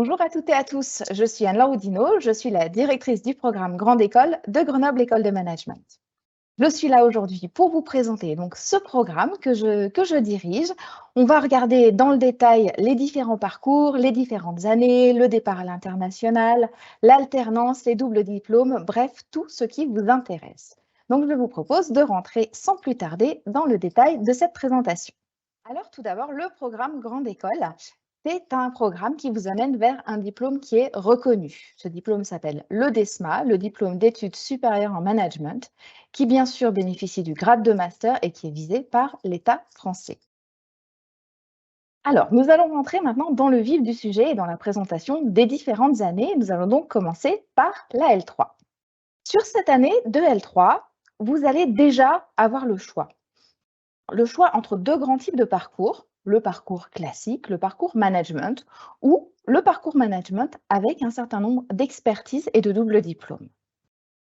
Bonjour à toutes et à tous, je suis Anne-Laure Oudinot, je suis la directrice du programme Grande École de Grenoble École de Management. Je suis là aujourd'hui pour vous présenter donc ce programme que je dirige. On va regarder dans le détail les différents parcours, les différentes années, le départ à l'international, l'alternance, les doubles diplômes, bref, tout ce qui vous intéresse. Donc je vous propose de rentrer sans plus tarder dans le détail de cette présentation. Alors tout d'abord, le programme Grande École, c'est un programme qui vous amène vers un diplôme qui est reconnu. Ce diplôme s'appelle le DESMA, le diplôme d'études supérieures en management, qui bien sûr bénéficie du grade de master et qui est visé par l'État français. Alors, nous allons rentrer maintenant dans le vif du sujet et dans la présentation des différentes années. Nous allons donc commencer par la L3. Sur cette année de L3, vous allez déjà avoir le choix entre deux grands types de parcours, le parcours classique, le parcours management, ou le parcours management avec un certain nombre d'expertises et de doubles diplômes.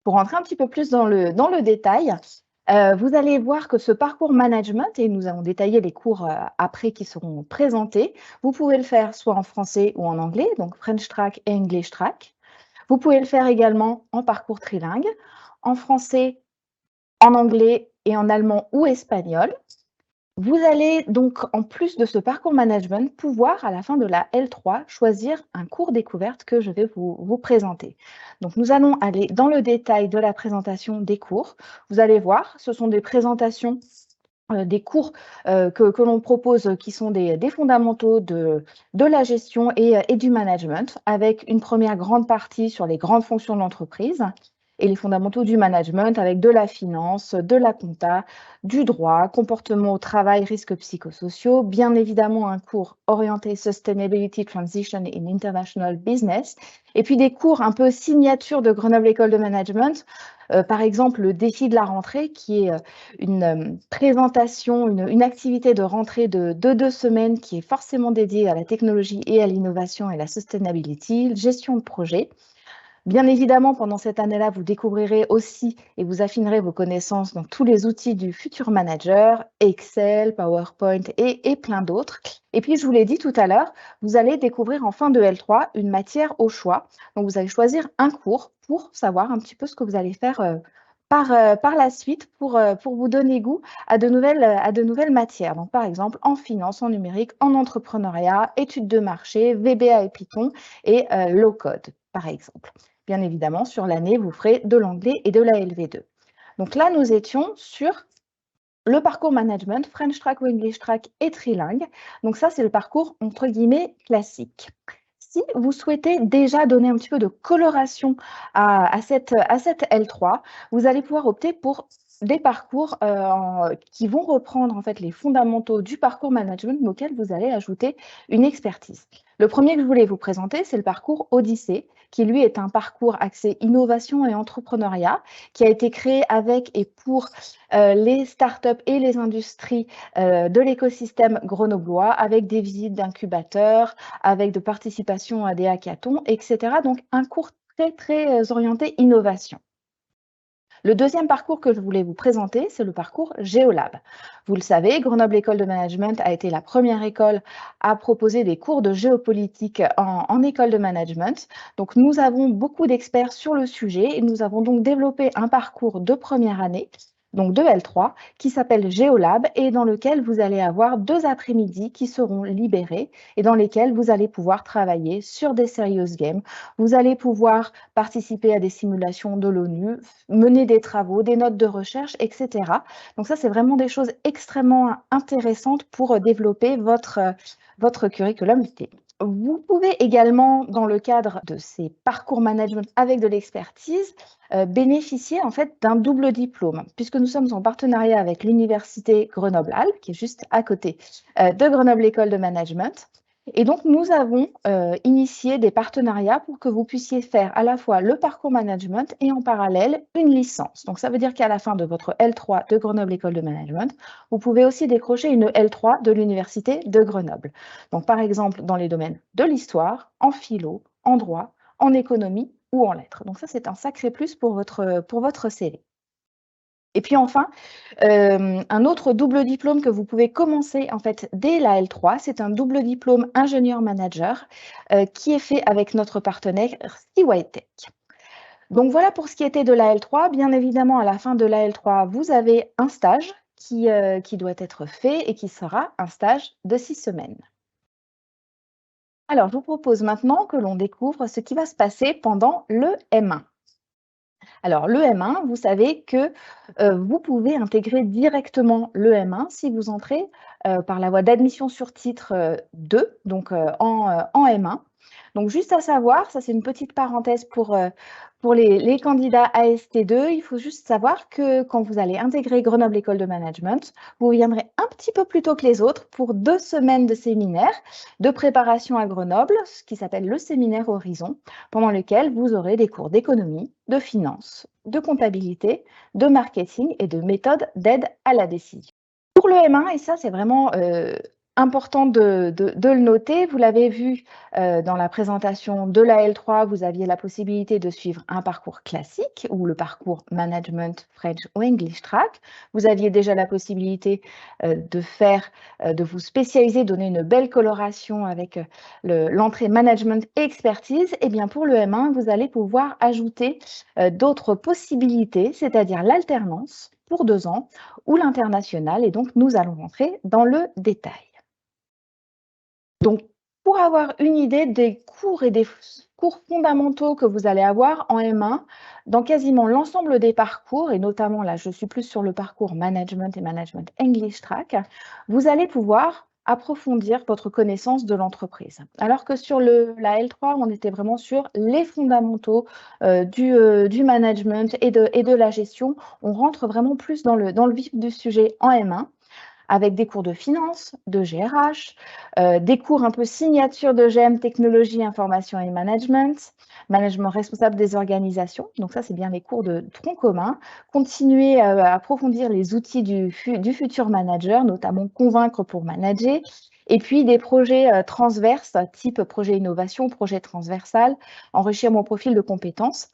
Pour rentrer un petit peu plus dans le détail, vous allez voir que ce parcours management, et nous allons détailler les cours après qui seront présentés, vous pouvez le faire soit en français ou en anglais, donc French track et English track. Vous pouvez le faire également en parcours trilingue, en français, en anglais et en allemand ou espagnol. Vous allez donc, en plus de ce parcours management, pouvoir, à la fin de la L3, choisir un cours découverte que je vais vous présenter. Donc, nous allons aller dans le détail de la présentation des cours. Vous allez voir, ce sont des présentations des cours que l'on propose qui sont des fondamentaux de la gestion et du management, avec une première grande partie sur les grandes fonctions de l'entreprise et les fondamentaux du management avec de la finance, de la compta, du droit, comportement au travail, risques psychosociaux, bien évidemment un cours orienté Sustainability Transition in International Business, et puis des cours un peu signature de Grenoble École de Management, par exemple le défi de la rentrée qui est une présentation, une activité de rentrée de 2 semaines qui est forcément dédiée à la technologie et à l'innovation et la sustainability, gestion de projet. Bien évidemment, pendant cette année-là, vous découvrirez aussi et vous affinerez vos connaissances dans tous les outils du futur manager, Excel, PowerPoint et plein d'autres. Et puis, je vous l'ai dit tout à l'heure, vous allez découvrir en fin de L3 une matière au choix. Donc, vous allez choisir un cours pour savoir un petit peu ce que vous allez faire par la suite pour vous donner goût à de nouvelles matières. Donc, par exemple, en finance, en numérique, en entrepreneuriat, études de marché, VBA et Python et low code, par exemple. Bien évidemment, sur l'année, vous ferez de l'anglais et de la LV2. Donc là, nous étions sur le parcours management, French track ou English track et trilingue. Donc ça, c'est le parcours entre guillemets classique. Si vous souhaitez déjà donner un petit peu de coloration à cette L3, vous allez pouvoir opter pour des parcours qui vont reprendre en fait les fondamentaux du parcours management, mais auxquels vous allez ajouter une expertise. Le premier que je voulais vous présenter, c'est le parcours Odyssée, qui lui est un parcours axé innovation et entrepreneuriat, qui a été créé avec et pour les startups et les industries de l'écosystème grenoblois, avec des visites d'incubateurs, avec de participation à des hackathons, etc. Donc, un cours très orienté innovation. Le deuxième parcours que je voulais vous présenter, c'est le parcours Géolab. Vous le savez, Grenoble École de Management a été la première école à proposer des cours de géopolitique en école de management. Donc, nous avons beaucoup d'experts sur le sujet et nous avons donc développé un parcours de première année, donc de L3, qui s'appelle Géolab et dans lequel vous allez avoir 2 après-midi qui seront libérés et dans lesquels vous allez pouvoir travailler sur des serious games. Vous allez pouvoir participer à des simulations de l'ONU, mener des travaux, des notes de recherche, etc. Donc ça, c'est vraiment des choses extrêmement intéressantes pour développer votre curriculum vitae. Vous pouvez également, dans le cadre de ces parcours management avec de l'expertise, bénéficier en fait d'un double diplôme, puisque nous sommes en partenariat avec l'université Grenoble-Alpes, qui est juste à côté de Grenoble École de Management. Et donc, nous avons initié des partenariats pour que vous puissiez faire à la fois le parcours management et en parallèle une licence. Donc, ça veut dire qu'à la fin de votre L3 de Grenoble École de Management, vous pouvez aussi décrocher une L3 de l'Université de Grenoble. Donc, par exemple, dans les domaines de l'histoire, en philo, en droit, en économie ou en lettres. Donc, ça, c'est un sacré plus pour votre CV. Et puis enfin, un autre double diplôme que vous pouvez commencer en fait dès la L3, c'est un double diplôme ingénieur-manager qui est fait avec notre partenaire CYTech. Donc voilà pour ce qui était de la L3. Bien évidemment, à la fin de la L3, vous avez un stage qui doit être fait et qui sera un stage de 6 semaines. Alors, je vous propose maintenant que l'on découvre ce qui va se passer pendant le M1. Alors, le M1, vous savez que vous pouvez intégrer directement le M1 si vous entrez par la voie d'admission sur titre 2, donc en M1. Donc, juste à savoir, ça c'est une petite parenthèse pour les candidats AST2, il faut juste savoir que quand vous allez intégrer Grenoble École de Management, vous viendrez un petit peu plus tôt que les autres pour 2 semaines de séminaire de préparation à Grenoble, ce qui s'appelle le séminaire Horizon, pendant lequel vous aurez des cours d'économie, de finance, de comptabilité, de marketing et de méthode d'aide à la décision. Pour le M1, et ça c'est vraiment important de le noter, vous l'avez vu dans la présentation de la L3, vous aviez la possibilité de suivre un parcours classique ou le parcours Management French ou English Track. Vous aviez déjà la possibilité de vous spécialiser, donner une belle coloration avec l'entrée Management et Expertise. Et bien pour le M1, vous allez pouvoir ajouter d'autres possibilités, c'est-à-dire l'alternance pour 2 ans ou l'international. Et donc, nous allons rentrer dans le détail. Donc, pour avoir une idée des cours et des cours fondamentaux que vous allez avoir en M1, dans quasiment l'ensemble des parcours, et notamment là, je suis plus sur le parcours Management et Management English Track, vous allez pouvoir approfondir votre connaissance de l'entreprise. Alors que sur la L3, on était vraiment sur les fondamentaux du management et de la gestion. On rentre vraiment plus dans le vif du sujet en M1, avec des cours de finance, de GRH, des cours un peu signature de GM, technologie, information et management, management responsable des organisations. Donc ça, c'est bien les cours de tronc commun. Continuer à approfondir les outils du futur manager, notamment convaincre pour manager. Et puis des projets transverses, type projet innovation, projet transversal, enrichir mon profil de compétences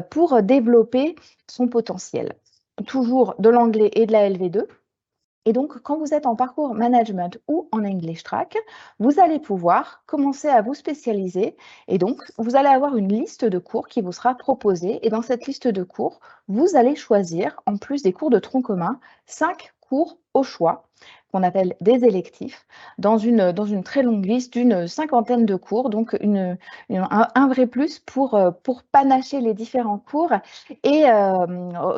pour développer son potentiel. Toujours de l'anglais et de la LV2. Et donc, quand vous êtes en parcours management ou en English Track, vous allez pouvoir commencer à vous spécialiser. Et donc, vous allez avoir une liste de cours qui vous sera proposée. Et dans cette liste de cours, vous allez choisir, en plus des cours de tronc commun, 5 cours au choix, qu'on appelle des électifs, dans une très longue liste d'une cinquantaine de cours. Donc, un vrai plus pour panacher les différents cours et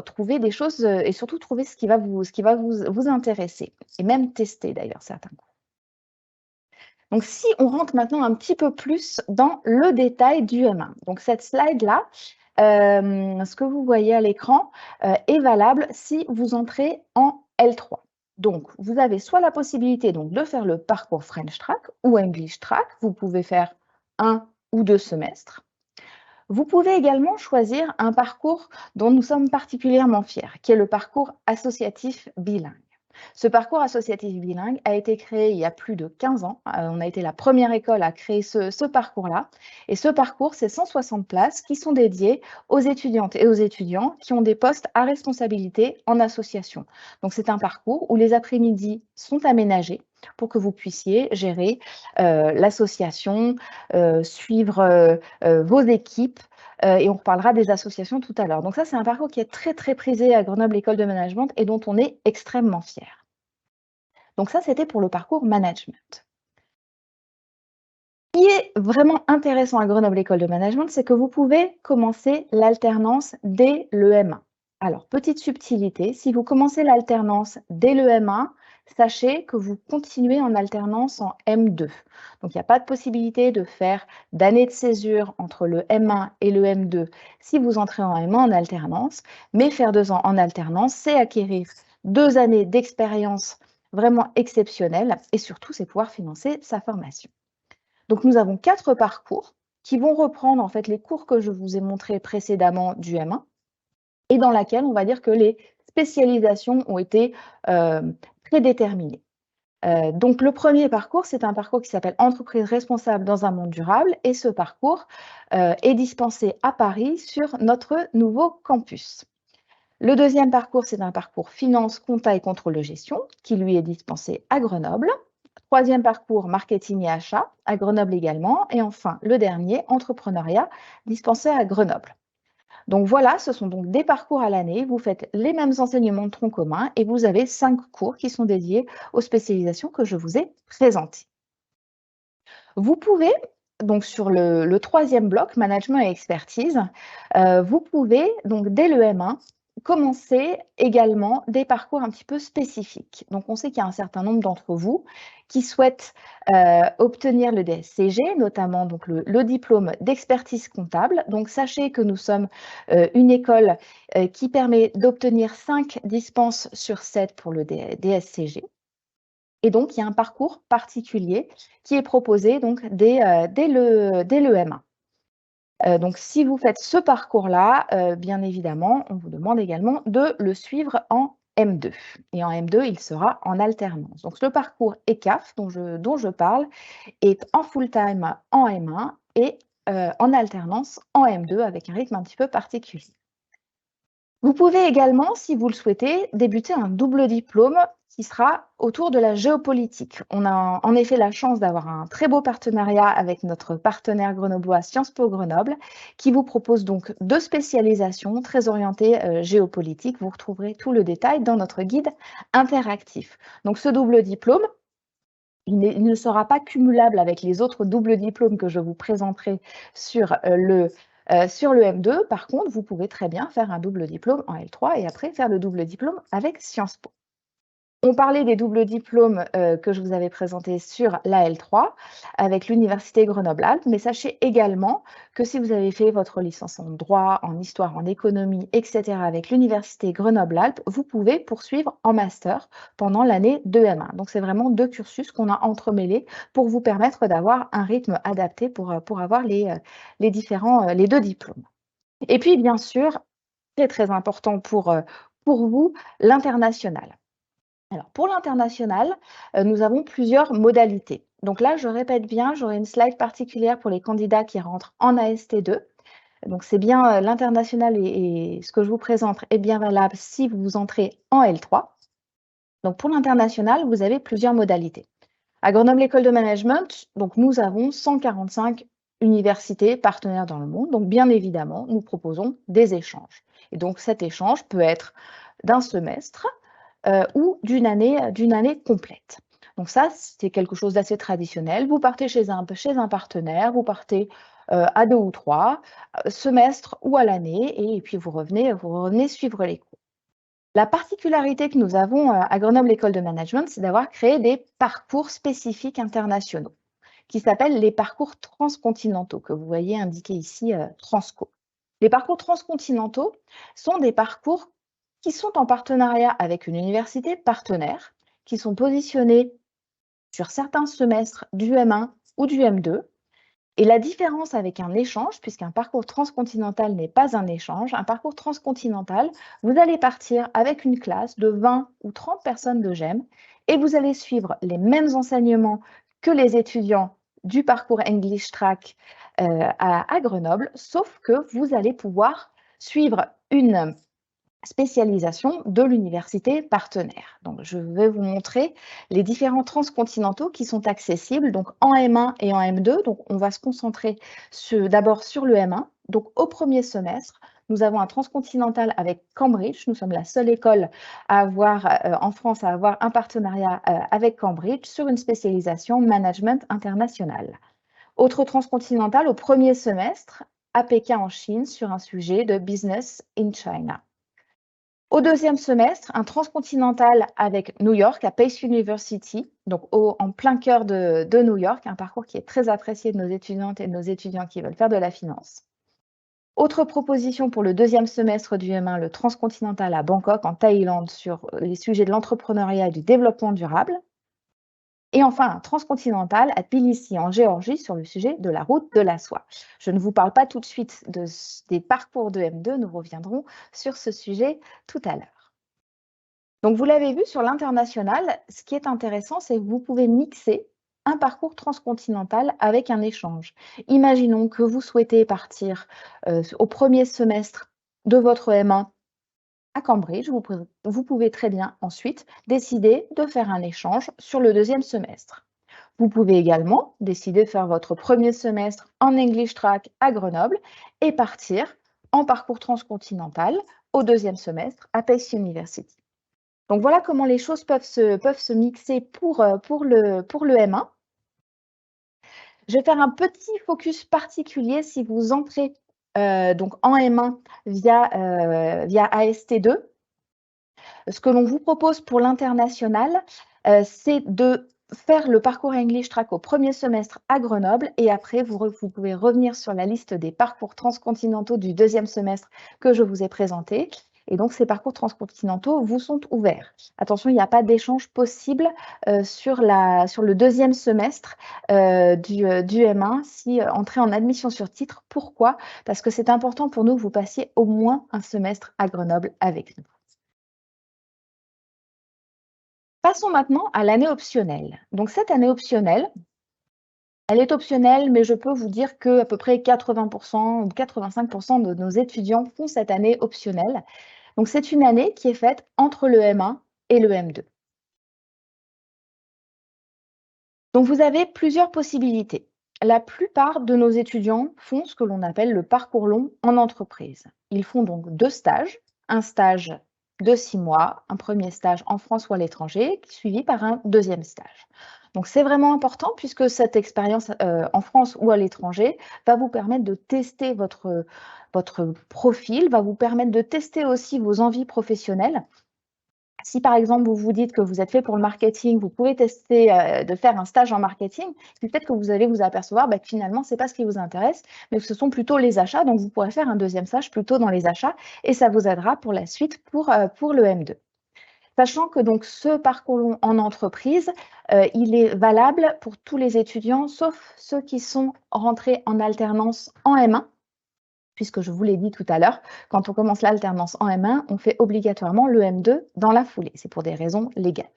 trouver des choses et surtout trouver ce qui va vous intéresser et même tester d'ailleurs certains cours. Donc, si on rentre maintenant un petit peu plus dans le détail du M1. Donc, cette slide-là, ce que vous voyez à l'écran est valable si vous entrez en L3. Donc, vous avez soit la possibilité donc, de faire le parcours French Track ou English Track. Vous pouvez faire 1 ou 2 semestres. Vous pouvez également choisir un parcours dont nous sommes particulièrement fiers, qui est le parcours associatif bilingue. Ce parcours associatif bilingue a été créé il y a plus de 15 ans. On a été la première école à créer ce parcours-là. Et ce parcours, c'est 160 places qui sont dédiées aux étudiantes et aux étudiants qui ont des postes à responsabilité en association. Donc, c'est un parcours où les après-midi sont aménagés pour que vous puissiez gérer l'association, suivre vos équipes, et on reparlera des associations tout à l'heure. Donc ça, c'est un parcours qui est très, très prisé à Grenoble École de Management et dont on est extrêmement fier. Donc ça, c'était pour le parcours management. Ce qui est vraiment intéressant à Grenoble École de Management, c'est que vous pouvez commencer l'alternance dès le M1. Alors, petite subtilité, si vous commencez l'alternance dès le M1, sachez que vous continuez en alternance en M2. Donc, il n'y a pas de possibilité de faire d'année de césure entre le M1 et le M2 si vous entrez en M1 en alternance. Mais faire 2 ans en alternance, c'est acquérir 2 années d'expérience vraiment exceptionnelles et surtout, c'est pouvoir financer sa formation. Donc, nous avons 4 parcours qui vont reprendre en fait les cours que je vous ai montrés précédemment du M1 et dans laquelle on va dire que les spécialisations ont été prédéterminées. Donc, le premier parcours, c'est un parcours qui s'appelle Entreprise responsable dans un monde durable et ce parcours est dispensé à Paris sur notre nouveau campus. Le deuxième parcours, c'est un parcours finance, compta et contrôle de gestion qui lui est dispensé à Grenoble. Troisième parcours, marketing et achat à Grenoble également. Et enfin, le dernier, entrepreneuriat, dispensé à Grenoble. Donc voilà, ce sont donc des parcours à l'année. Vous faites les mêmes enseignements de tronc commun et vous avez 5 cours qui sont dédiés aux spécialisations que je vous ai présentées. Vous pouvez, donc sur le troisième bloc, management et expertise, vous pouvez, donc dès le M1, commencer également des parcours un petit peu spécifiques. Donc on sait qu'il y a un certain nombre d'entre vous qui souhaitent obtenir le DSCG, notamment donc le diplôme d'expertise comptable. Donc sachez que nous sommes une école qui permet d'obtenir 5 dispenses sur 7 pour le DSCG. Et donc, il y a un parcours particulier qui est proposé donc dès le M1. Donc, si vous faites ce parcours-là, bien évidemment, on vous demande également de le suivre en M2. Et en M2, il sera en alternance. Donc, le parcours ECAF dont je parle est en full-time en M1 et en alternance en M2 avec un rythme un petit peu particulier. Vous pouvez également, si vous le souhaitez, débuter un double diplôme qui sera autour de la géopolitique. On a en effet la chance d'avoir un très beau partenariat avec notre partenaire grenoblois Sciences Po Grenoble, qui vous propose donc 2 spécialisations très orientées géopolitique. Vous retrouverez tout le détail dans notre guide interactif. Donc ce double diplôme, il ne sera pas cumulable avec les autres doubles diplômes que je vous présenterai sur le M2. Par contre, vous pouvez très bien faire un double diplôme en L3 et après faire le double diplôme avec Sciences Po. On parlait des doubles diplômes que je vous avais présentés sur la L3 avec l'Université Grenoble-Alpes, mais sachez également que si vous avez fait votre licence en droit, en histoire, en économie, etc. avec l'Université Grenoble-Alpes, vous pouvez poursuivre en master pendant l'année de M1. Donc c'est vraiment 2 cursus qu'on a entremêlés pour vous permettre d'avoir un rythme adapté pour avoir les 2 diplômes. Et puis bien sûr, très très important pour vous, l'international. Alors, pour l'international, nous avons plusieurs modalités. Donc là, je répète bien, j'aurai une slide particulière pour les candidats qui rentrent en AST2. Donc c'est bien l'international et ce que je vous présente est bien valable si vous entrez en L3. Donc pour l'international, vous avez plusieurs modalités. À Grenoble École de Management, donc nous avons 145 universités partenaires dans le monde. Donc bien évidemment, nous proposons des échanges. Et donc cet échange peut être d'un semestre, ou d'une année complète. Donc ça, c'est quelque chose d'assez traditionnel. Vous partez chez un partenaire, vous partez à 2 ou 3 semestres ou à l'année, et puis vous revenez suivre les cours. La particularité que nous avons à Grenoble École de Management, c'est d'avoir créé des parcours spécifiques internationaux qui s'appellent les parcours transcontinentaux, que vous voyez indiqués ici, Transco. Les parcours transcontinentaux sont des parcours qui sont en partenariat avec une université partenaire, qui sont positionnés sur certains semestres du M1 ou du M2. Et la différence avec un échange, puisqu'un parcours transcontinental n'est pas un échange, un parcours transcontinental, vous allez partir avec une classe de 20 ou 30 personnes de GEM et vous allez suivre les mêmes enseignements que les étudiants du parcours English Track à Grenoble, sauf que vous allez pouvoir suivre une spécialisation de l'université partenaire. Donc, je vais vous montrer les différents transcontinentaux qui sont accessibles donc en M1 et en M2. Donc, on va se concentrer d'abord sur le M1. Donc, au premier semestre, nous avons un transcontinental avec Cambridge. Nous sommes la seule école à avoir, en France à avoir un partenariat avec Cambridge sur une spécialisation management international. Autre transcontinental au premier semestre à Pékin en Chine sur un sujet de business in China. Au deuxième semestre, un transcontinental avec New York, à Pace University, donc en plein cœur de New York, un parcours qui est très apprécié de nos étudiantes et de nos étudiants qui veulent faire de la finance. Autre proposition pour le deuxième semestre du M1, le transcontinental à Bangkok, en Thaïlande, sur les sujets de l'entrepreneuriat et du développement durable. Et enfin, un transcontinental à Tbilissi, en Géorgie, sur le sujet de la route de la soie. Je ne vous parle pas tout de suite des parcours de M2, nous reviendrons sur ce sujet tout à l'heure. Donc, vous l'avez vu sur l'international, ce qui est intéressant, c'est que vous pouvez mixer un parcours transcontinental avec un échange. Imaginons que vous souhaitez partir au premier semestre de votre M1 à Cambridge, vous pouvez très bien ensuite décider de faire un échange sur le deuxième semestre. Vous pouvez également décider de faire votre premier semestre en English Track à Grenoble et partir en parcours transcontinental au deuxième semestre à Pace University. Donc voilà comment les choses peuvent se mixer pour le M1. Je vais faire un petit focus particulier si vous entrez donc en M1 via AST2. Ce que l'on vous propose pour l'international, c'est de faire le parcours English Track au premier semestre à Grenoble et après, vous pouvez revenir sur la liste des parcours transcontinentaux du deuxième semestre que je vous ai présenté. Et donc, ces parcours transcontinentaux vous sont ouverts. Attention, il n'y a pas d'échange possible sur le deuxième semestre du M1 si entrée en admission sur titre. Pourquoi? Parce que c'est important pour nous que vous passiez au moins un semestre à Grenoble avec nous. Passons maintenant à l'année optionnelle. Donc cette année optionnelle, elle est optionnelle, mais je peux vous dire qu'à peu près 80% ou 85% de nos étudiants font cette année optionnelle. Donc c'est une année qui est faite entre le M1 et le M2. Donc vous avez plusieurs possibilités. La plupart de nos étudiants font ce que l'on appelle le parcours long en entreprise. Ils font donc 2 stages, un stage de 6 mois, un premier stage en France ou à l'étranger, suivi par un deuxième stage. Donc c'est vraiment important puisque cette expérience en France ou à l'étranger va vous permettre de tester votre profil, va vous permettre de tester aussi vos envies professionnelles. Si par exemple, vous vous dites que vous êtes fait pour le marketing, vous pouvez tester de faire un stage en marketing, puis peut-être que vous allez vous apercevoir que finalement, ce n'est pas ce qui vous intéresse, mais que ce sont plutôt les achats. Donc, vous pourrez faire un deuxième stage plutôt dans les achats et ça vous aidera pour la suite pour le M2. Sachant que donc ce parcours long en entreprise, il est valable pour tous les étudiants, sauf ceux qui sont rentrés en alternance en M1. Puisque je vous l'ai dit tout à l'heure, quand on commence l'alternance en M1, on fait obligatoirement le M2 dans la foulée. C'est pour des raisons légales.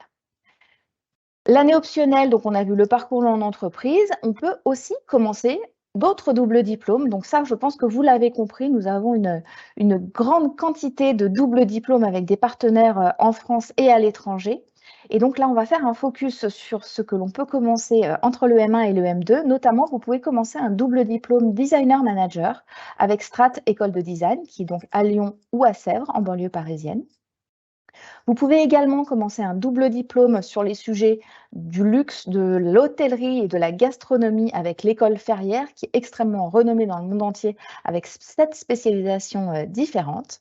L'année optionnelle, donc on a vu le parcours en entreprise, on peut aussi commencer d'autres doubles diplômes. Donc ça, je pense que vous l'avez compris, nous avons une grande quantité de doubles diplômes avec des partenaires en France et à l'étranger. Et donc là, on va faire un focus sur ce que l'on peut commencer entre le M1 et le M2. Notamment, vous pouvez commencer un double diplôme designer manager avec Strat École de Design, qui est donc à Lyon ou à Sèvres, en banlieue parisienne. Vous pouvez également commencer un double diplôme sur les sujets du luxe, de l'hôtellerie et de la gastronomie avec l'école Ferrière, qui est extrêmement renommée dans le monde entier avec 7 spécialisations différentes.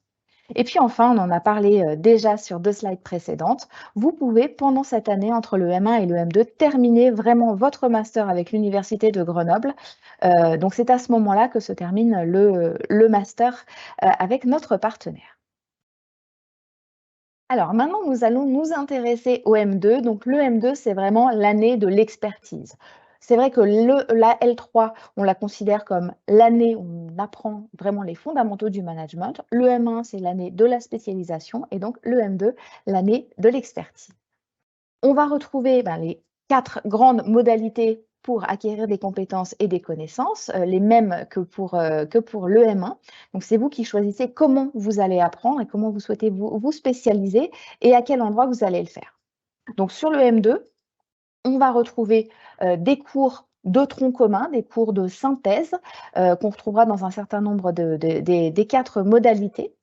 Et puis enfin, on en a parlé déjà sur 2 slides précédentes, vous pouvez pendant cette année entre le M1 et le M2 terminer vraiment votre master avec l'Université de Grenoble. Donc c'est à ce moment-là que se termine le master avec notre partenaire. Alors maintenant, nous allons nous intéresser au M2. Donc le M2, c'est vraiment l'année de l'expertise. C'est vrai que la L3, on la considère comme l'année où on apprend vraiment les fondamentaux du management. Le M1, c'est l'année de la spécialisation et donc le M2, l'année de l'expertise. On va retrouver les 4 grandes modalités pour acquérir des compétences et des connaissances, les mêmes que pour le M1. Donc, c'est vous qui choisissez comment vous allez apprendre et comment vous souhaitez vous spécialiser et à quel endroit vous allez le faire. Donc, sur le M2, on va retrouver des cours de tronc commun, des cours de synthèse qu'on retrouvera dans un certain nombre des 4 modalités.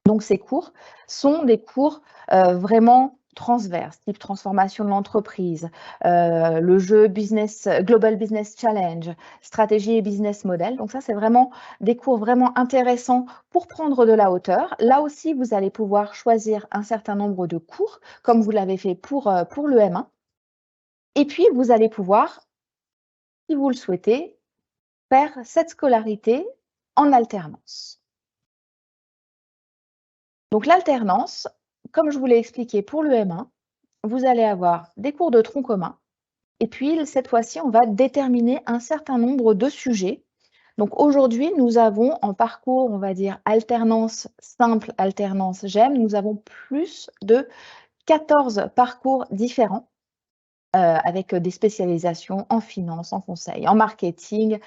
Donc, ces cours sont des cours vraiment transverses, type transformation de l'entreprise, le jeu Global Business Challenge, stratégie et business model. Donc ça, c'est vraiment des cours vraiment intéressants pour prendre de la hauteur. Là aussi, vous allez pouvoir choisir un certain nombre de cours, comme vous l'avez fait pour le M1. Et puis, vous allez pouvoir, si vous le souhaitez, faire cette scolarité en alternance. Donc l'alternance, comme je vous l'ai expliqué pour le M1, vous allez avoir des cours de tronc commun et puis cette fois-ci, on va déterminer un certain nombre de sujets. Donc aujourd'hui, nous avons en parcours, on va dire alternance simple, alternance GEM, nous avons plus de 14 parcours différents avec des spécialisations en finance, en conseil, en marketing,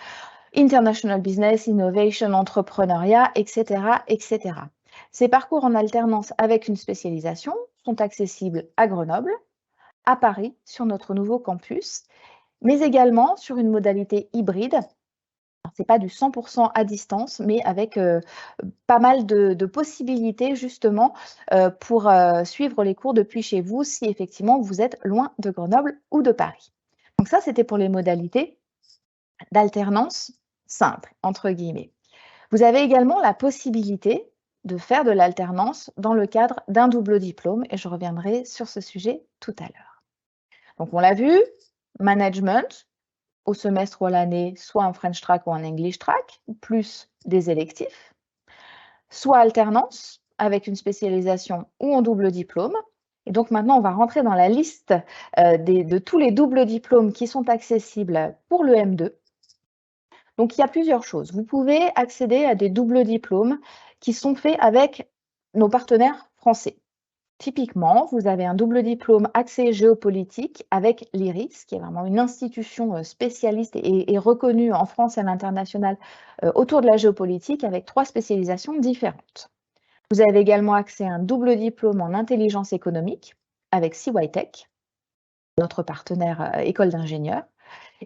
international business, innovation, entrepreneuriat, etc., etc. Ces parcours en alternance avec une spécialisation sont accessibles à Grenoble, à Paris, sur notre nouveau campus, mais également sur une modalité hybride. Ce n'est pas du 100% à distance, mais avec pas mal de possibilités justement pour suivre les cours depuis chez vous si effectivement vous êtes loin de Grenoble ou de Paris. Donc ça, c'était pour les modalités d'alternance simple, entre guillemets. Vous avez également la possibilité de faire de l'alternance dans le cadre d'un double diplôme et je reviendrai sur ce sujet tout à l'heure. Donc on l'a vu, management au semestre ou à l'année, soit un French track ou un English track, plus des électifs, soit alternance avec une spécialisation ou en double diplôme. Et donc maintenant, on va rentrer dans la liste de tous les doubles diplômes qui sont accessibles pour le M2. Donc, il y a plusieurs choses. Vous pouvez accéder à des doubles diplômes qui sont faits avec nos partenaires français. Typiquement, vous avez un double diplôme axé géopolitique avec l'IRIS, qui est vraiment une institution spécialiste et reconnue en France et à l'international autour de la géopolitique avec 3 spécialisations différentes. Vous avez également accès à un double diplôme en intelligence économique avec CYTech, notre partenaire école d'ingénieurs.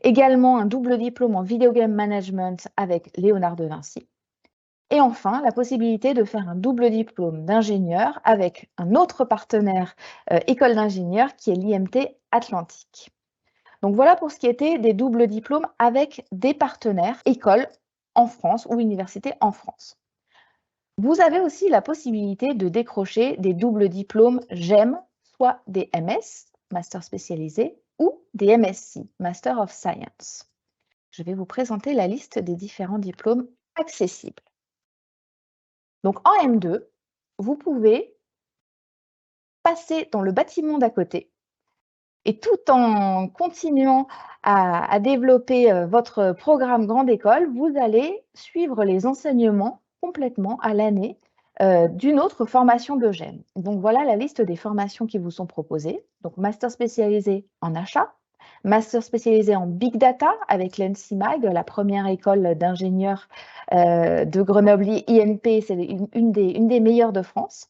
Également un double diplôme en video game management avec Léonard de Vinci. Et enfin, la possibilité de faire un double diplôme d'ingénieur avec un autre partenaire école d'ingénieurs qui est l'IMT Atlantique. Donc voilà pour ce qui était des doubles diplômes avec des partenaires écoles en France ou universités en France. Vous avez aussi la possibilité de décrocher des doubles diplômes GEM, soit des MS, Master spécialisé, ou des MSc, Master of Science. Je vais vous présenter la liste des différents diplômes accessibles. Donc en M2, vous pouvez passer dans le bâtiment d'à côté et tout en continuant à développer votre programme grande école, vous allez suivre les enseignements complètement à l'année d'une autre formation de GEM. Donc voilà la liste des formations qui vous sont proposées. Donc master spécialisé en achat, master spécialisé en big data avec l'ENSIMAG, la première école d'ingénieurs de Grenoble INP, c'est une des meilleures de France.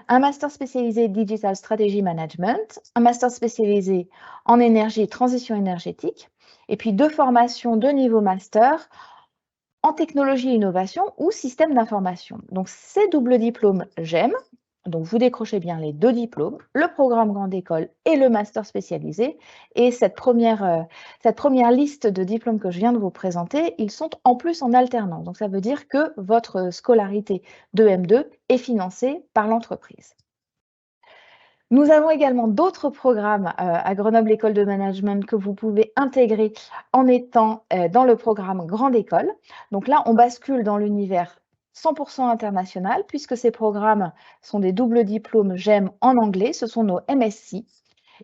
Un master spécialisé Digital Strategy Management, un master spécialisé en énergie et transition énergétique, et puis 2 formations de niveau master en technologie et innovation ou système d'information. Donc ces doubles diplômes GEM, donc vous décrochez bien les 2 diplômes, le programme grande école et le master spécialisé. Et cette première liste de diplômes que je viens de vous présenter, ils sont en plus en alternance. Donc ça veut dire que votre scolarité de M2 est financée par l'entreprise. Nous avons également d'autres programmes à Grenoble École de Management que vous pouvez intégrer en étant dans le programme Grande École. Donc là, on bascule dans l'univers 100% international puisque ces programmes sont des doubles diplômes GEM en anglais. Ce sont nos MSc.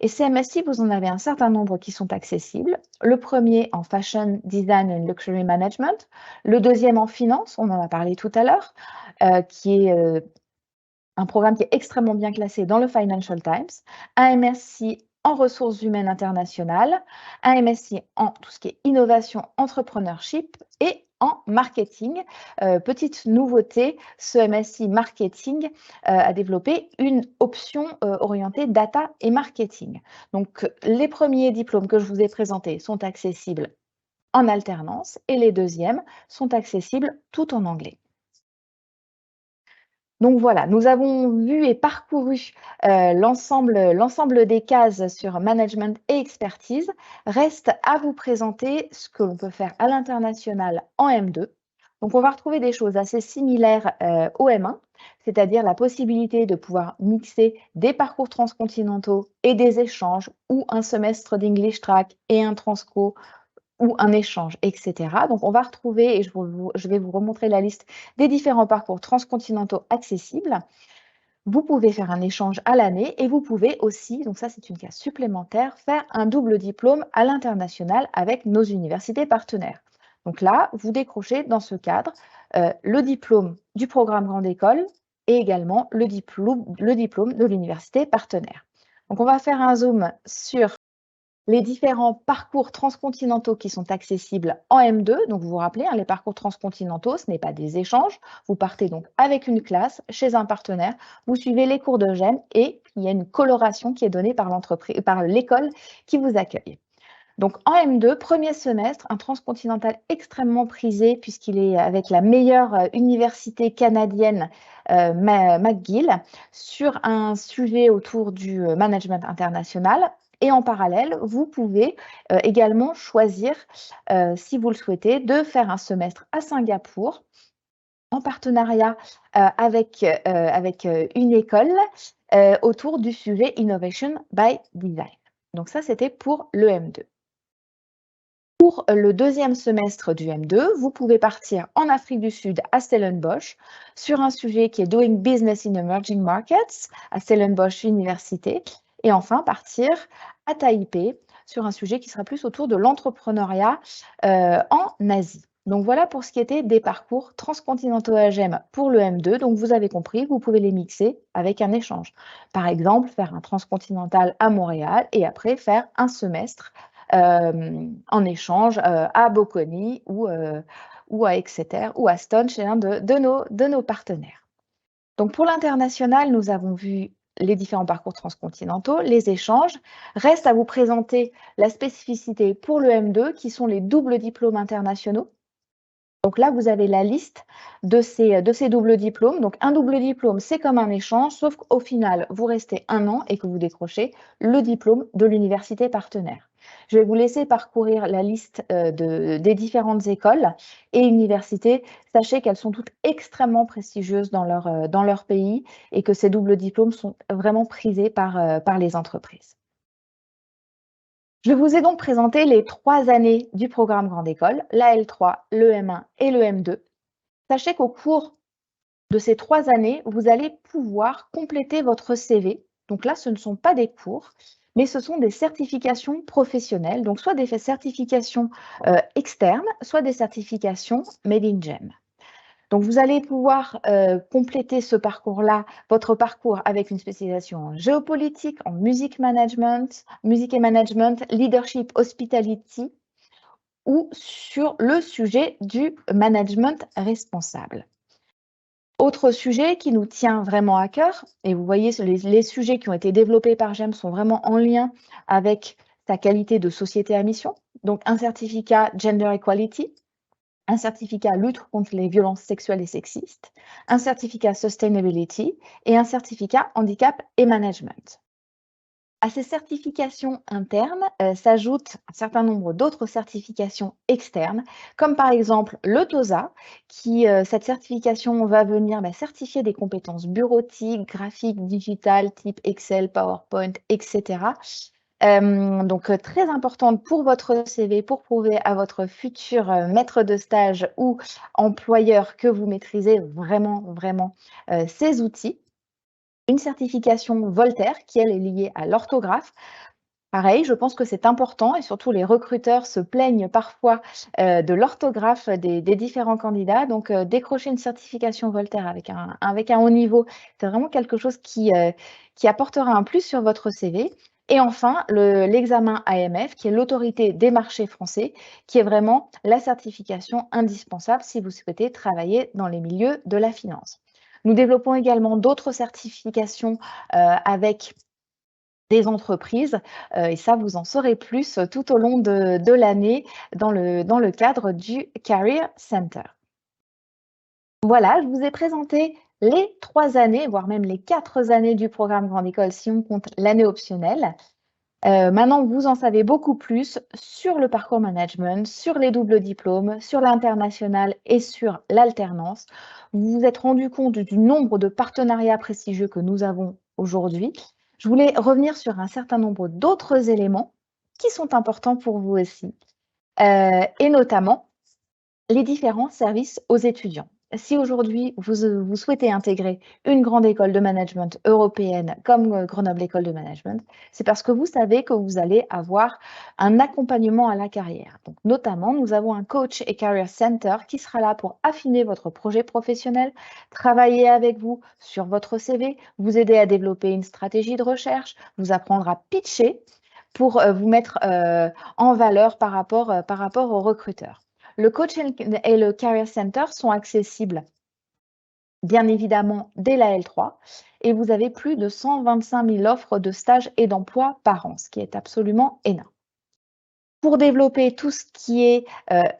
Et ces MSc, vous en avez un certain nombre qui sont accessibles. Le premier en Fashion Design and Luxury Management. Le deuxième en Finance, on en a parlé tout à l'heure, qui est un programme qui est extrêmement bien classé dans le Financial Times, un MSc en ressources humaines internationales, un MSc en tout ce qui est innovation, entrepreneurship et en marketing. Petite nouveauté, ce MSc marketing a développé une option orientée data et marketing. Donc, les premiers diplômes que je vous ai présentés sont accessibles en alternance et les deuxièmes sont accessibles tout en anglais. Donc voilà, nous avons vu et parcouru l'ensemble des cases sur management et expertise. Reste à vous présenter ce que l'on peut faire à l'international en M2. Donc on va retrouver des choses assez similaires au M1, c'est-à-dire la possibilité de pouvoir mixer des parcours transcontinentaux et des échanges ou un semestre d'English Track et un transco ou un échange, etc. Donc, on va retrouver, et je vais vous remontrer la liste des différents parcours transcontinentaux accessibles. Vous pouvez faire un échange à l'année et vous pouvez aussi, donc ça c'est une case supplémentaire, faire un double diplôme à l'international avec nos universités partenaires. Donc là, vous décrochez dans ce cadre le diplôme du programme Grande École et également le diplôme de l'université partenaire. Donc on va faire un zoom sur les différents parcours transcontinentaux qui sont accessibles en M2. Donc, vous vous rappelez, hein, les parcours transcontinentaux, ce n'est pas des échanges. Vous partez donc avec une classe chez un partenaire, vous suivez les cours de GEM et il y a une coloration qui est donnée par l'entreprise, par l'école qui vous accueille. Donc en M2, premier semestre, un transcontinental extrêmement prisé puisqu'il est avec la meilleure université canadienne McGill sur un sujet autour du management international. Et en parallèle, vous pouvez également choisir, si vous le souhaitez, de faire un semestre à Singapour en partenariat avec une école autour du sujet Innovation by Design. Donc ça, c'était pour le M2. Pour le deuxième semestre du M2, vous pouvez partir en Afrique du Sud à Stellenbosch sur un sujet qui est Doing Business in Emerging Markets à Stellenbosch Université et enfin partir à Taipei sur un sujet qui sera plus autour de l'entrepreneuriat en Asie. Donc voilà pour ce qui était des parcours transcontinentaux à GEM pour le M2. Donc vous avez compris, vous pouvez les mixer avec un échange. Par exemple, faire un transcontinental à Montréal et après faire un semestre en échange à Bocconi ou à Exeter ou à Stone chez l'un de nos partenaires. Donc pour l'international, nous avons vu les différents parcours transcontinentaux, les échanges. Reste à vous présenter la spécificité pour le M2 qui sont les doubles diplômes internationaux. Donc là, vous avez la liste de ces doubles diplômes. Donc un double diplôme, c'est comme un échange, sauf qu'au final, vous restez 1 an et que vous décrochez le diplôme de l'université partenaire. Je vais vous laisser parcourir la liste des différentes écoles et universités. Sachez qu'elles sont toutes extrêmement prestigieuses dans leur pays et que ces doubles diplômes sont vraiment prisés par les entreprises. Je vous ai donc présenté les 3 années du programme Grande École, la L3, le M1 et le M2. Sachez qu'au cours de ces 3 années, vous allez pouvoir compléter votre CV. Donc là, ce ne sont pas des cours, mais ce sont des certifications professionnelles, donc soit des certifications externes, soit des certifications Made in GEM. Donc, vous allez pouvoir compléter ce parcours-là, votre parcours avec une spécialisation en géopolitique, en musique et management, leadership, hospitality ou sur le sujet du management responsable. Autre sujet qui nous tient vraiment à cœur, et vous voyez, les sujets qui ont été développés par GEM sont vraiment en lien avec sa qualité de société à mission. Donc, un certificat Gender Equality, un certificat lutte contre les violences sexuelles et sexistes, un certificat Sustainability et un certificat handicap et management. À ces certifications internes s'ajoutent un certain nombre d'autres certifications externes, comme par exemple le TOSA, cette certification va venir certifier des compétences bureautiques, graphiques, digitales, type Excel, PowerPoint, etc. Donc très importante pour votre CV, pour prouver à votre futur maître de stage ou employeur que vous maîtrisez vraiment ces outils. Une certification Voltaire qui, elle, est liée à l'orthographe. Pareil, je pense que c'est important et surtout les recruteurs se plaignent parfois de l'orthographe des différents candidats. Donc, décrocher une certification Voltaire avec un haut niveau, c'est vraiment quelque chose qui apportera un plus sur votre CV. Et enfin, l'examen AMF, qui est l'autorité des marchés français, qui est vraiment la certification indispensable si vous souhaitez travailler dans les milieux de la finance. Nous développons également d'autres certifications avec des entreprises et ça, vous en saurez plus tout au long de l'année dans le cadre du Career Center. Voilà, je vous ai présenté les 3 années, voire même les 4 années du programme Grande École si on compte l'année optionnelle. Maintenant, vous en savez beaucoup plus sur le parcours management, sur les doubles diplômes, sur l'international et sur l'alternance. Vous vous êtes rendu compte du nombre de partenariats prestigieux que nous avons aujourd'hui. Je voulais revenir sur un certain nombre d'autres éléments qui sont importants pour vous aussi, et notamment les différents services aux étudiants. Si aujourd'hui, vous souhaitez intégrer une grande école de management européenne comme Grenoble École de Management, c'est parce que vous savez que vous allez avoir un accompagnement à la carrière. Donc, notamment, nous avons un coach et career center qui sera là pour affiner votre projet professionnel, travailler avec vous sur votre CV, vous aider à développer une stratégie de recherche, vous apprendre à pitcher, pour vous mettre en valeur par rapport aux recruteurs. Le coaching et le Career Center sont accessibles bien évidemment dès la L3 et vous avez plus de 125 000 offres de stages et d'emplois par an, ce qui est absolument énorme. Pour développer tout ce qui est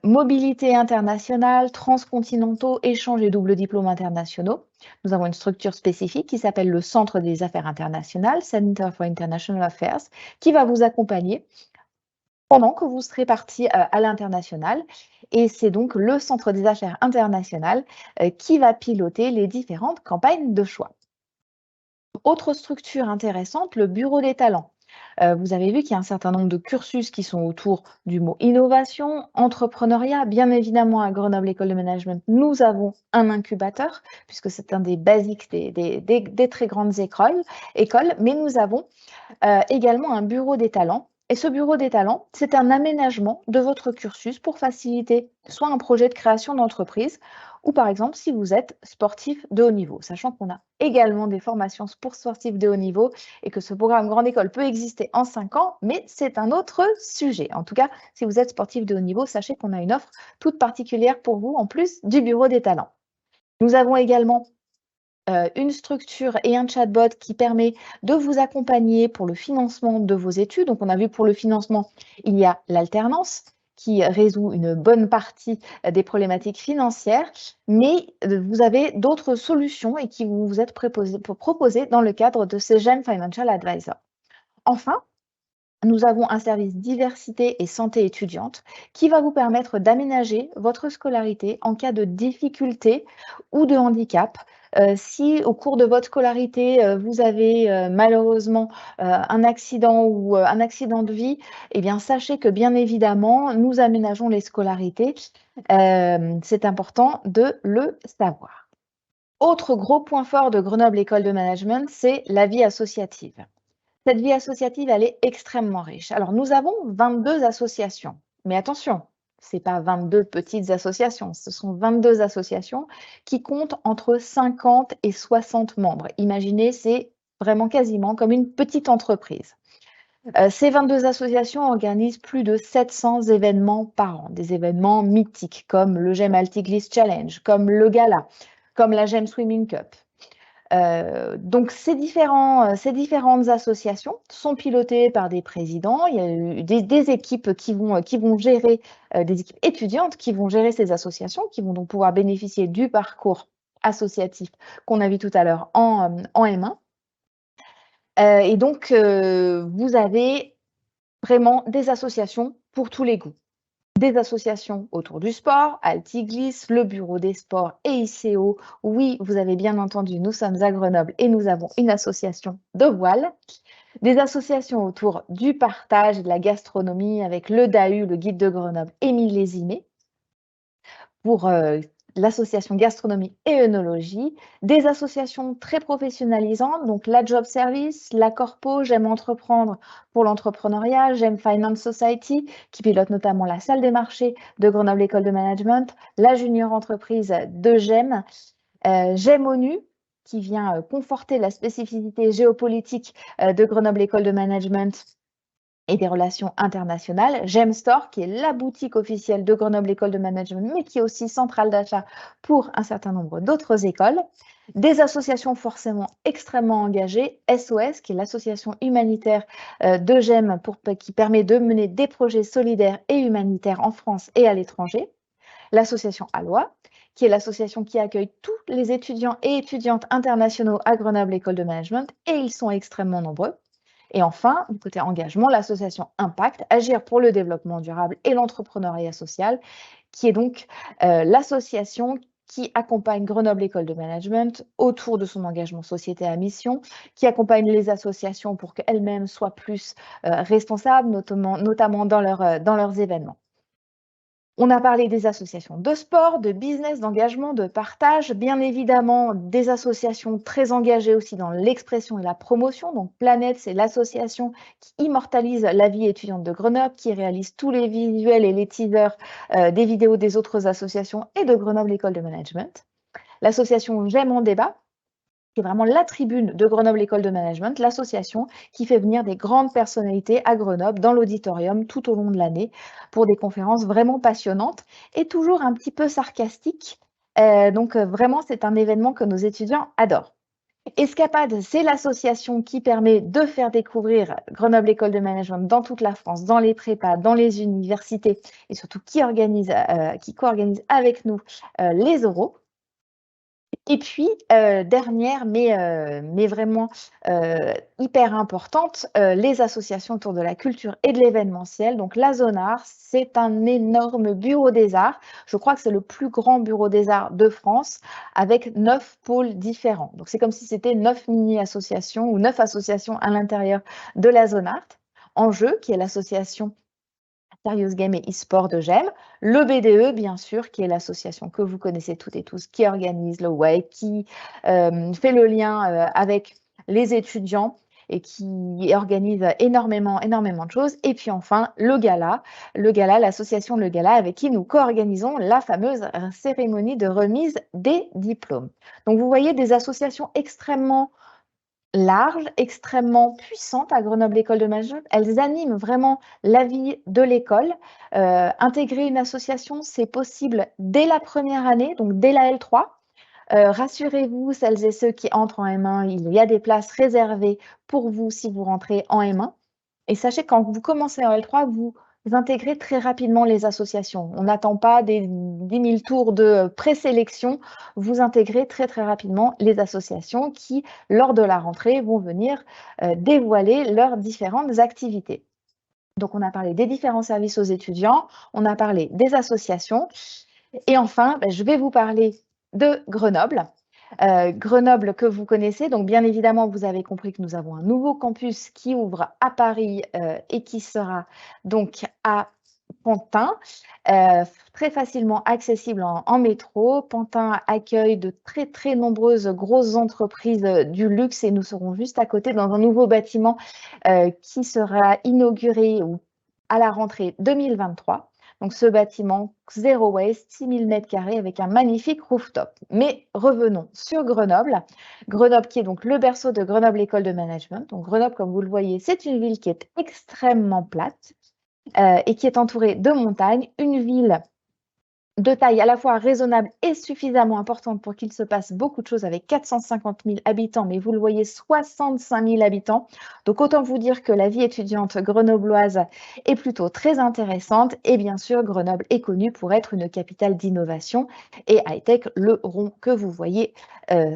mobilité internationale, transcontinentaux, échanges et doubles diplômes internationaux, nous avons une structure spécifique qui s'appelle le Centre des Affaires internationales, Center for International Affairs, qui va vous accompagner pendant que vous serez parti à l'international. Et c'est donc le Centre des Affaires internationales qui va piloter les différentes campagnes de choix. Autre structure intéressante, le Bureau des talents. Vous avez vu qu'il y a un certain nombre de cursus qui sont autour du mot innovation, entrepreneuriat. Bien évidemment, à Grenoble École de Management, nous avons un incubateur, puisque c'est un des basiques des très grandes écoles, mais nous avons également un bureau des talents. Et ce bureau des talents, c'est un aménagement de votre cursus pour faciliter soit un projet de création d'entreprise, ou par exemple si vous êtes sportif de haut niveau, sachant qu'on a également des formations pour sportifs de haut niveau et que ce programme Grande École peut exister en 5 ans, mais c'est un autre sujet. En tout cas, si vous êtes sportif de haut niveau, sachez qu'on a une offre toute particulière pour vous en plus du bureau des talents. Nous avons également une structure et un chatbot qui permet de vous accompagner pour le financement de vos études. Donc, on a vu pour le financement, il y a l'alternance qui résout une bonne partie des problématiques financières, mais vous avez d'autres solutions et qui vous êtes proposées dans le cadre de ces GEM Financial Advisor. Enfin, nous avons un service diversité et santé étudiante qui va vous permettre d'aménager votre scolarité en cas de difficulté ou de handicap. Si au cours de votre scolarité, vous avez malheureusement un accident ou un accident de vie, eh bien, sachez que bien évidemment, nous aménageons les scolarités. C'est important de le savoir. Autre gros point fort de Grenoble École de Management, c'est la vie associative. Cette vie associative, elle est extrêmement riche. Alors, nous avons 22 associations, mais attention, ce n'est pas 22 petites associations, ce sont 22 associations qui comptent entre 50 et 60 membres. Imaginez, c'est vraiment quasiment comme une petite entreprise. Ces 22 associations organisent plus de 700 événements par an, des événements mythiques comme le GEM Altiglisse Challenge, comme le Gala, comme la GEM Swimming Cup. Donc ces différentes associations sont pilotées par des présidents. Il y a eu des équipes qui vont gérer, des équipes étudiantes qui vont gérer ces associations, qui vont donc pouvoir bénéficier du parcours associatif qu'on a vu tout à l'heure en M1. Et donc, vous avez vraiment des associations pour tous les goûts. Des associations autour du sport, Altiglisse, le Bureau des sports et ICO. Oui, vous avez bien entendu, nous sommes à Grenoble et nous avons une association de voile. Des associations autour du partage et de la gastronomie avec le DAU, le guide de Grenoble, et Millésimé, pour l'association gastronomie et œnologie, des associations très professionnalisantes, donc la Job Service, la Corpo, J'aime entreprendre pour l'entrepreneuriat, J'aime Finance Society, qui pilote notamment la salle des marchés de Grenoble École de Management, la junior entreprise de J'aime, J'aime ONU, qui vient conforter la spécificité géopolitique de Grenoble École de Management et des relations internationales, GEM Store, qui est la boutique officielle de Grenoble École de Management, mais qui est aussi centrale d'achat pour un certain nombre d'autres écoles. Des associations forcément extrêmement engagées, SOS, qui est l'association humanitaire de GEM qui permet de mener des projets solidaires et humanitaires en France et à l'étranger. L'association Alloy, qui est l'association qui accueille tous les étudiants et étudiantes internationaux à Grenoble École de Management, et ils sont extrêmement nombreux. Et enfin, du côté engagement, l'association Impact, Agir pour le développement durable et l'entrepreneuriat social, qui est donc l'association qui accompagne Grenoble École de Management autour de son engagement société à mission, qui accompagne les associations pour qu'elles-mêmes soient plus responsables, notamment dans leurs événements. On a parlé des associations de sport, de business, d'engagement, de partage, bien évidemment des associations très engagées aussi dans l'expression et la promotion. Donc Planète, c'est l'association qui immortalise la vie étudiante de Grenoble, qui réalise tous les visuels et les teasers des vidéos des autres associations et de Grenoble École de Management. L'association J'aime en débat, qui est vraiment la tribune de Grenoble École de Management, l'association qui fait venir des grandes personnalités à Grenoble dans l'auditorium tout au long de l'année pour des conférences vraiment passionnantes et toujours un petit peu sarcastiques. Donc vraiment, c'est un événement que nos étudiants adorent. Escapade, c'est l'association qui permet de faire découvrir Grenoble École de Management dans toute la France, dans les prépas, dans les universités et surtout qui co-organise avec nous les oraux. Et puis, dernière, mais vraiment hyper importante, les associations autour de la culture et de l'événementiel. Donc la Zone Art, c'est un énorme bureau des arts. Je crois que c'est le plus grand bureau des arts de France avec 9 pôles différents. Donc c'est comme si c'était 9 mini-associations ou 9 associations à l'intérieur de la Zone Art. Enjeu, qui est l'association Serious Game et e-sport de GEM, le BDE, bien sûr, qui est l'association que vous connaissez toutes et tous, qui organise le WAEC, qui fait le lien avec les étudiants et qui organise énormément de choses. Et puis enfin, le gala, l'association Le Gala, avec qui nous co-organisons la fameuse cérémonie de remise des diplômes. Donc, vous voyez des associations extrêmement large, extrêmement puissante à Grenoble École de Management. Elles animent vraiment la vie de l'école. Intégrer une association, c'est possible dès la première année, donc dès la L3. Rassurez-vous, celles et ceux qui entrent en M1, il y a des places réservées pour vous si vous rentrez en M1. Et sachez que quand vous commencez en L3, vous intégrez très rapidement les associations. On n'attend pas des 10 000 tours de présélection. Vous intégrez très rapidement les associations qui, lors de la rentrée, vont venir dévoiler leurs différentes activités. Donc, on a parlé des différents services aux étudiants, on a parlé des associations. Et enfin, je vais vous parler de Grenoble. Grenoble que vous connaissez, donc bien évidemment, vous avez compris que nous avons un nouveau campus qui ouvre à Paris et qui sera donc à Pantin, très facilement accessible en métro. Pantin accueille de très nombreuses grosses entreprises du luxe et nous serons juste à côté dans un nouveau bâtiment qui sera inauguré à la rentrée 2023. Donc ce bâtiment, zéro waste, 6000 m² avec un magnifique rooftop. Mais revenons sur Grenoble. Grenoble qui est donc le berceau de Grenoble École de Management. Donc Grenoble, comme vous le voyez, c'est une ville qui est extrêmement plate et qui est entourée de montagnes. Une ville de taille à la fois raisonnable et suffisamment importante pour qu'il se passe beaucoup de choses avec 450 000 habitants, mais vous le voyez, 65 000 habitants. Donc autant vous dire que la vie étudiante grenobloise est plutôt très intéressante. Et bien sûr, Grenoble est connue pour être une capitale d'innovation et high-tech. Le rond que vous voyez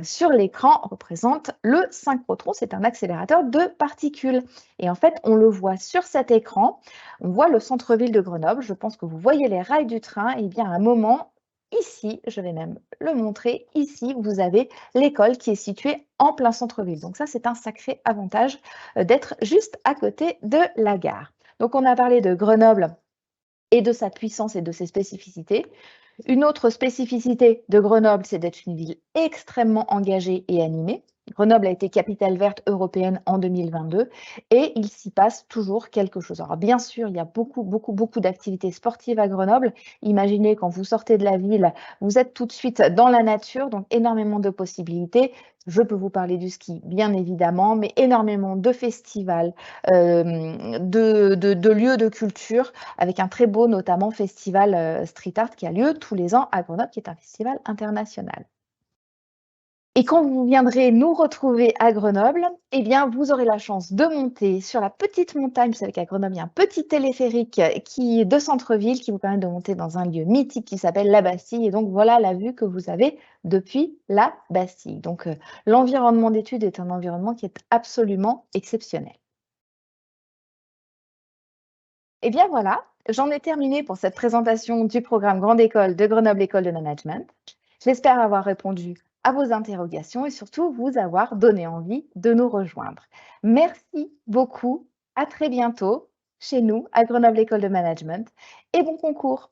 sur l'écran représente le synchrotron. C'est un accélérateur de particules. Et en fait, on le voit sur cet écran. On voit le centre-ville de Grenoble. Je pense que vous voyez les rails du train. Et bien, à un moment, ici, je vais même le montrer, ici, vous avez l'école qui est située en plein centre-ville. Donc ça, c'est un sacré avantage d'être juste à côté de la gare. Donc, on a parlé de Grenoble et de sa puissance et de ses spécificités. Une autre spécificité de Grenoble, c'est d'être une ville extrêmement engagée et animée. Grenoble a été capitale verte européenne en 2022 et il s'y passe toujours quelque chose. Alors bien sûr, il y a beaucoup d'activités sportives à Grenoble. Imaginez quand vous sortez de la ville, vous êtes tout de suite dans la nature, donc énormément de possibilités. Je peux vous parler du ski, bien évidemment, mais énormément de festivals, de lieux de culture, avec un très beau, notamment, festival street art qui a lieu tous les ans à Grenoble, qui est un festival international. Et quand vous viendrez nous retrouver à Grenoble, eh bien, vous aurez la chance de monter sur la petite montagne. Vous savez qu'à Grenoble, il y a un petit téléphérique qui est de centre-ville qui vous permet de monter dans un lieu mythique qui s'appelle la Bastille. Et donc, voilà la vue que vous avez depuis la Bastille. Donc, l'environnement d'études est un environnement qui est absolument exceptionnel. Eh bien, voilà, j'en ai terminé pour cette présentation du programme Grande École de Grenoble École de Management. J'espère avoir répondu à vos interrogations et surtout vous avoir donné envie de nous rejoindre. Merci beaucoup, à très bientôt chez nous à Grenoble École de Management et bon concours.